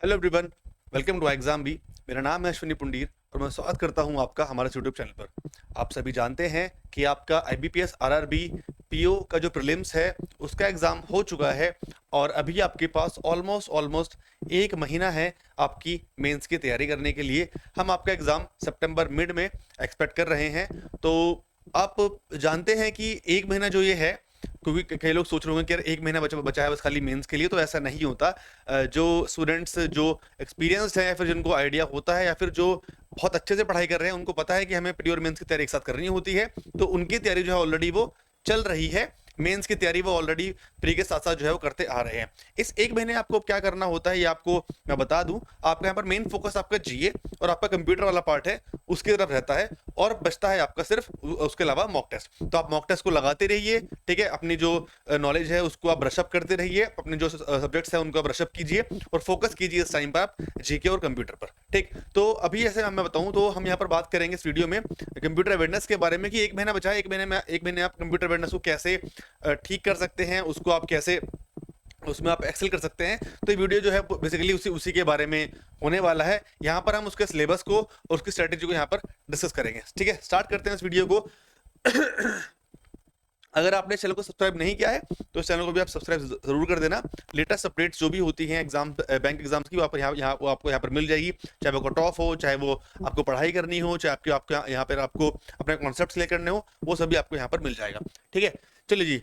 Hello everyone, welcome to Exambee. मेरा नाम है अश्विनी पुंडीर और मैं स्वागत करता हूं आपका हमारे यूट्यूब चैनल पर। आप सभी जानते हैं कि आपका आईबीपीएस आरआरबी पीओ का जो प्रीलिम्स है उसका एग्ज़ाम हो चुका है और अभी आपके पास ऑलमोस्ट एक महीना है आपकी मेंस की तैयारी करने के लिए। हम आपका एग्ज़ाम सितंबर मिड में एक्सपेक्ट कर रहे हैं। तो आप जानते हैं कि एक महीना जो ये है, क्योंकि कई लोग सोच रहे होंगे कि यार एक महीना बचा बचा है बस खाली मेंस के लिए, तो ऐसा नहीं होता। जो स्टूडेंट्स जो एक्सपीरियंस्ड हैं या फिर जिनको आइडिया होता है या फिर जो बहुत अच्छे से पढ़ाई कर रहे हैं उनको पता है कि हमें प्री और मेंस की तैयारी एक साथ करनी होती है, तो उनकी तैयारी जो है ऑलरेडी वो चल रही है। मेंस की तैयारी वो ऑलरेडी प्री के साथ साथ जो है वो करते आ रहे हैं। इस एक महीने आपको क्या करना होता है ये आपको मैं बता दूं। आपका यहाँ पर मेन फोकस आपका जीए और आपका कंप्यूटर वाला पार्ट है उसकी तरफ रहता है, और बचता है आपका सिर्फ उसके अलावा मॉक टेस्ट। तो आप मॉक टेस्ट को लगाते रहिए, ठीक है। अपनी जो नॉलेज है उसको आप ब्रशअप करते रहिए, अपने जो सब्जेक्ट्स हैं उनको आप ब्रशअप कीजिए और फोकस कीजिए इस टाइम पर आप जीके और कंप्यूटर पर, ठीक। तो अभी ऐसे मैं बताऊं तो हम यहाँ पर बात करेंगे इस वीडियो में कंप्यूटर अवेयरनेस के बारे में कि एक महीना बचा है, एक महीने आप कंप्यूटर अवेयरनेस को कैसे ठीक कर सकते हैं, उसको आप कैसे उसमें आप एक्सेल कर सकते हैं। तो ये वीडियो जो है बेसिकली उसी उसी के बारे में होने वाला है। यहाँ पर हम उसके सिलेबस को और उसकी स्ट्रेटेजी को यहाँ पर डिस्कस करेंगे, ठीक है। स्टार्ट करते हैं इस वीडियो को। अगर आपने चैनल को सब्सक्राइब नहीं किया है तो इस चैनल को भी आप सब्सक्राइब जरूर कर देना। लेटेस्ट अपडेट्स जो भी होती हैं एग्जाम बैंक एग्जाम्स की, वो आपको यहाँ पर मिल जाएगी। चाहे वो कट ऑफ हो, चाहे वो आपको पढ़ाई करनी हो, चाहे आपके आपके यहाँ पर आपको अपने कॉन्सेप्ट क्लियर करने हो, वो सभी आपको यहाँ पर मिल जाएगा, ठीक है। चलिए जी,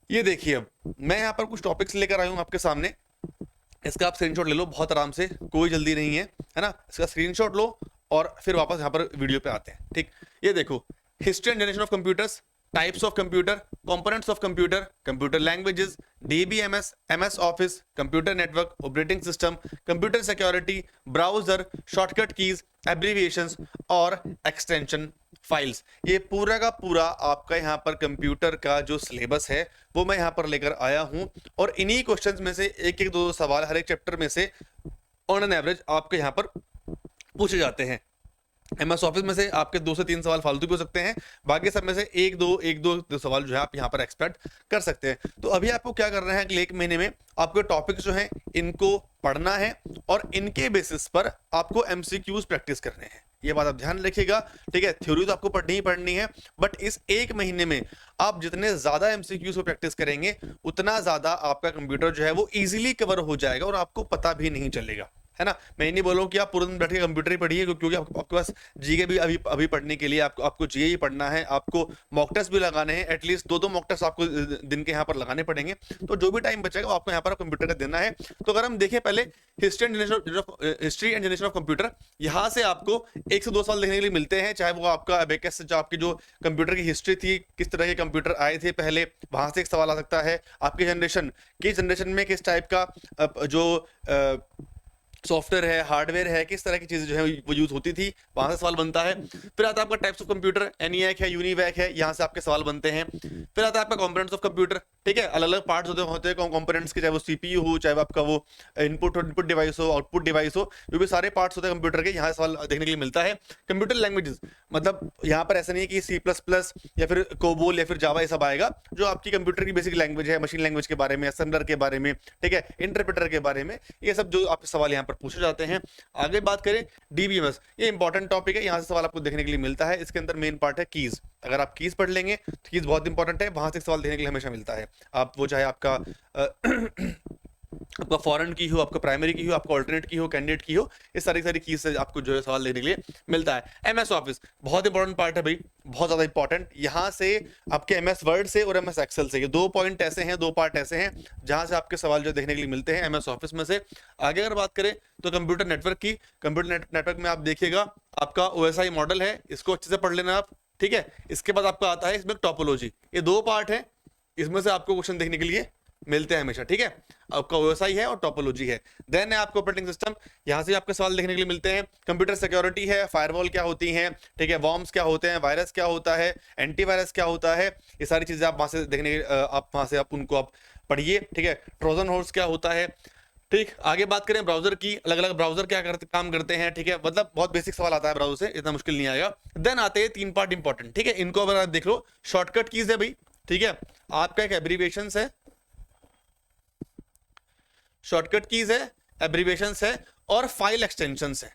ये देखिए अब मैं यहाँ पर कुछ टॉपिक्स लेकर आया हूँ आपके सामने। इसका आप स्क्रीनशॉट ले लो बहुत आराम से, कोई जल्दी नहीं है ना। इसका स्क्रीनशॉट लो और फिर वापस यहाँ पर वीडियो पे आते हैं, ठीक। ये देखो, history and generation of computers, types of computer, components of computer, computer languages, DBMS, MS office, computer network, operating system, computer security, browser, shortcut keys, abbreviations और एक्सटेंशन फाइल्स। ये पूरा का पूरा आपका यहाँ पर कंप्यूटर का जो सिलेबस है वो मैं यहाँ पर लेकर आया हूँ, और इन्हीं क्वेश्चंस में से एक एक दो सवाल हर एक चैप्टर में से ऑन एन एवरेज आपके यहाँ पर पूछे जाते हैं। एमएस ऑफिस में से आपके 2 से 3 सवाल फालतू भी हो सकते हैं, बाकी सब में से एक दो सवाल जो है आप यहाँ पर एक्सपेक्ट कर सकते हैं। तो अभी आपको क्या करना है, अगले एक महीने में आपके टॉपिक्स जो हैं इनको पढ़ना है और इनके बेसिस पर आपको एमसीक्यूज प्रैक्टिस करने हैं। ये बात आप ध्यान रखिएगा, ठीक है। थ्योरी तो आपको पढ़नी ही पढ़नी है, बट इस एक महीने में आप जितने ज्यादा एमसीक्यूज को प्रैक्टिस करेंगे उतना ज्यादा आपका कंप्यूटर जो है वो इजीली कवर हो जाएगा और आपको पता भी नहीं चलेगा, है ना। मैं ये नहीं बोलूँ कि आप पूरे दिन बैठ के कंप्यूटर ही पढ़िए, क्योंकि आपके पास जीके भी अभी अभी पढ़ने के लिए आपको जीए ही पढ़ना है, आपको मॉक टेस्ट भी लगाने हैं। एटलीस्ट दो मॉक टेस्ट आपको दिन के यहाँ पर लगाने पड़ेंगे। तो जो भी टाइम बचेगा वो आपको यहाँ पर कंप्यूटर का देना है। तो अगर हम देखें पहले history and generation of computer, यहाँ से आपको 1 से 2 साल देखने के लिए मिलते हैं। चाहे वो आपका अबेकस से जो आपकी जो कंप्यूटर की हिस्ट्री थी, किस तरह के कंप्यूटर आए थे पहले, वहां से एक सवाल आ सकता है। आपकी जनरेशन में किस टाइप का जो सॉफ्टवेयर है, हार्डवेयर है, किस तरह की चीजें जो है वो यूज होती थी, वहां से सवाल बनता है। फिर आता है आपका टाइप्स ऑफ कंप्यूटर, एनीएक है, यूनिवैक है, यहाँ से आपके सवाल बनते हैं। फिर आता है आपका कंपोनेंट्स ऑफ कंप्यूटर, ठीक है। अलग अलग पार्ट्स होते हैं कंपोनेंट्स के, चाहे वो सीपीयू हो, चाहे वो आपका वो इनपुट डिवाइस हो, आउटपुट डिवाइस हो, जो भी सारे पार्ट्स होते हैं कंप्यूटर के, यहाँ सवाल देखने के लिए मिलता है। कंप्यूटर लैंग्वेजेस, मतलब यहाँ पर ऐसा नहीं है कि C++ या फिर कोबोल या फिर जावा ये सब आएगा। जो आपकी कंप्यूटर की बेसिक लैंग्वेज है, मशीन लैंग्वेज के बारे में, असेंबलर के बारे में, ठीक है, इंटरप्रेटर के बारे में, ये सब जो आपके सवाल यहाँ पर पूछे जाते हैं। आगे बात करें डीबीएमएस, ये इंपॉर्टेंट टॉपिक है, यहाँ से सवाल आपको देखने के लिए मिलता है। इसके अंदर मेन पार्ट है कीज। अगर आप कीज पढ़ लेंगे तो कीज बहुत इंपॉर्टेंट है, वहां से सवाल देखने के लिए हमेशा मिलता है। आप वो चाहे आपका आपका फॉरेन की हो, आपका प्राइमरी की हो, आपका ऑल्टरनेट की हो, कैंडिडेट की हो, ये सारी सारी कीज से आपको जो है सवाल लेने के लिए मिलता है। एमएस ऑफिस बहुत इंपॉर्टेंट पार्ट है भाई, बहुत ज्यादा इंपॉर्टेंट। यहाँ से आपके एमएस वर्ड से और एमएस एक्सेल से, ये 2 पॉइंट ऐसे हैं, 2 पार्ट ऐसे हैं जहां से आपके सवाल जो देखने के लिए मिलते हैं एमएस ऑफिस में से। आगे अगर बात करें तो कंप्यूटर नेटवर्क की, कंप्यूटर नेटवर्क में आप देखिएगा आपका ओएसआई मॉडल है, इसको अच्छे से पढ़ लेना आप, ठीक है। इसके बाद आपका आता है इसमें टोपोलॉजी, ये 2 पार्ट है, इसमें से आपको क्वेश्चन देखने के लिए मिलते हैं हमेशा, ठीक है। आपका ओएसआई है और टोपोलॉजी है। देन है आपका ऑपरेटिंग सिस्टम, यहां से आपके सवाल देखने के लिए मिलते हैं। कंप्यूटर सिक्योरिटी है, फायरवॉल क्या होती हैं, ठीक है, वॉर्म्स क्या होते हैं, वायरस क्या होता है, एंटीवायरस क्या होता है, ये सारी चीजें आप वहां से देखने आप वहां से आप उनको आप पढ़िए, ठीक है। ट्रोजन हॉर्स क्या होता है, ठीक। आगे बात करें ब्राउजर की, अलग अलग ब्राउजर क्या काम करते हैं, ठीक है। मतलब बहुत बेसिक सवाल आता है ब्राउजर से, इतना मुश्किल नहीं आएगा। देन आते हैं 3 पार्ट इंपॉर्टेंट, ठीक है। इनको अगर आप देख लो, शॉर्टकट कीज है भाई, ठीक है। आपका एक एब्रीविएशन है, शॉर्टकट कीज है, एब्रीविएशंस है और फाइल एक्सटेंशंस है।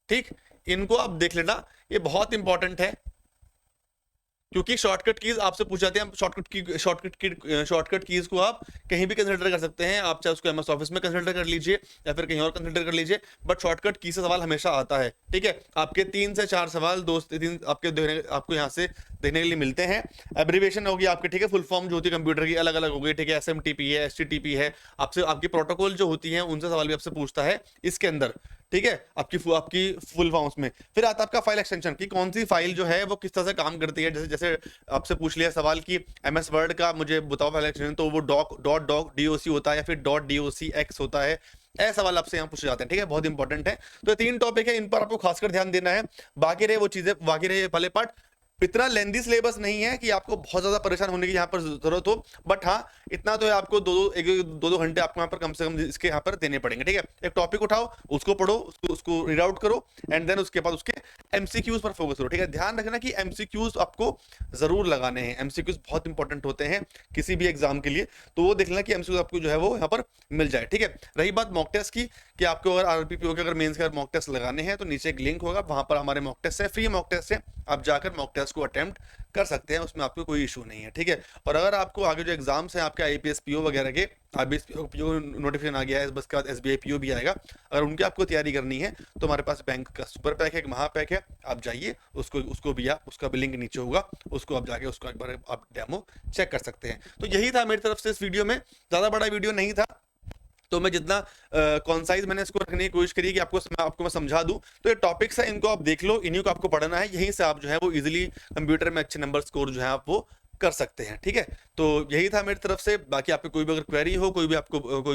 ठीक, इनको आप देख लेना, ये बहुत इंपॉर्टेंट है, क्योंकि शॉर्टकट कीज आपसे पूछ जाते हैं। शॉर्टकट कीज को आप कहीं भी कंसिडर कर सकते हैं, आप चाहे उसको एमएस ऑफिस में कंसिडर कर लीजिए या फिर कहीं और कंसिडर कर लीजिए, बट शॉर्टकट की से सवाल हमेशा आता है। ठीक है, आपके 3 से 4 सवाल तीन आपको यहाँ से देखने के लिए मिलते हैं। एब्रीविएशन होगी आपकी, ठीक है, फुल फॉर्म जो होती है कंप्यूटर की अलग अलग होगी, ठीक है, SMTP है, STTP है, आपसे आपकी प्रोटोकॉल जो होती है उनसे सवाल भी आपसे पूछता है इसके अंदर। ठीक है, आपकी फुल फॉर्म्स में। फिर आता है आपका फाइल एक्सटेंशन की कौन सी फाइल जो है वो किस तरह से काम करती है। जैसे आपसे पूछ लिया सवाल कि MS वर्ड का मुझे बताओ फाइल एक्सटेंशन, तो वो .doc होता है या फिर .docx होता है। ऐसे सवाल आपसे यहाँ पूछे जाते हैं। ठीक है, बहुत इंपॉर्टेंट है। तो 3 टॉपिक है, इन पर आपको खासकर ध्यान देना है। बाकी रहे वो चीजें, बाकी रहे वाले पार्ट, इतना लेंदी सिलेबस नहीं है कि आपको बहुत ज्यादा परेशान होने की यहाँ पर जरूरत हो, बट हाँ इतना तो है, आपको दो घंटे आपको यहाँ पर कम से कम इसके यहाँ पर देने पड़ेंगे। ठीक है, एक टॉपिक उठाओ, उसको पढ़ो, उसको रीड आउट करो, एंड देन उसके बाद उसके MCQs पर फोकस करो। ठीक है, ध्यान रखना कि MCQs आपको जरूर लगाने हैं। MCQs बहुत इंपॉर्टेंट होते हैं किसी भी एग्जाम के लिए, तो वो देख लेना कि MCQs आपको जो है वो यहाँ पर मिल जाए। ठीक है, रही बात मॉक टेस्ट की, कि आपको अगर RRPPO के अगर मेंस के मॉक टेस्ट लगाने हैं तो नीचे एक लिंक होगा, वहां पर हमारे मॉक टेस्ट है, फ्री मॉक टेस्ट है, आप जाकर मॉक टेस्ट को अटेम्प्ट कर सकते हैं, उसमें आपको कोई इशू नहीं है। ठीक है, और अगर आपको आगे जो एग्जाम्स हैं आपके IPS PO वगैरह के, IPS PO नोटिफिकेशन आ गया है, बस के बाद SBI PO भी आएगा, अगर उनकी आपको तैयारी करनी है तो हमारे पास बैंक का सुपर पैक है, एक महापैक है, आप जाइए उसको भी आप, उसका भी लिंक नीचे होगा, उसको आप जाके उसको एक बार आप डेमो चेक कर सकते हैं। तो यही था मेरी तरफ से इस वीडियो में, ज्यादा बड़ा वीडियो नहीं था, तो मैं जितना कॉन्साइज मैंने इसको रखने की कोशिश करी कि आपको मैं समझा दूं। तो ये टॉपिक्स है, इनको आप देख लो, इन्हीं को आपको पढ़ना है, यहीं से आप जो है वो इजीली कंप्यूटर में अच्छे नंबर स्कोर जो है आप वो कर सकते हैं। ठीक है, तो यही था मेरी तरफ से। बाकी आपको कोई भी अगर क्वेरी हो, कोई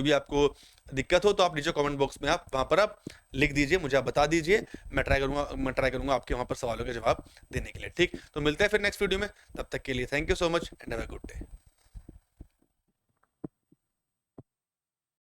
भी आपको दिक्कत हो, तो आप नीचे कमेंट बॉक्स में आप वहां पर आप लिख दीजिए, मुझे आप बता दीजिए, मैं ट्राई करूंगा आपके वहां पर सवालों के जवाब देने के लिए। ठीक, तो मिलते हैं फिर नेक्स्ट वीडियो में, तब तक के लिए thank you so much and have a good day.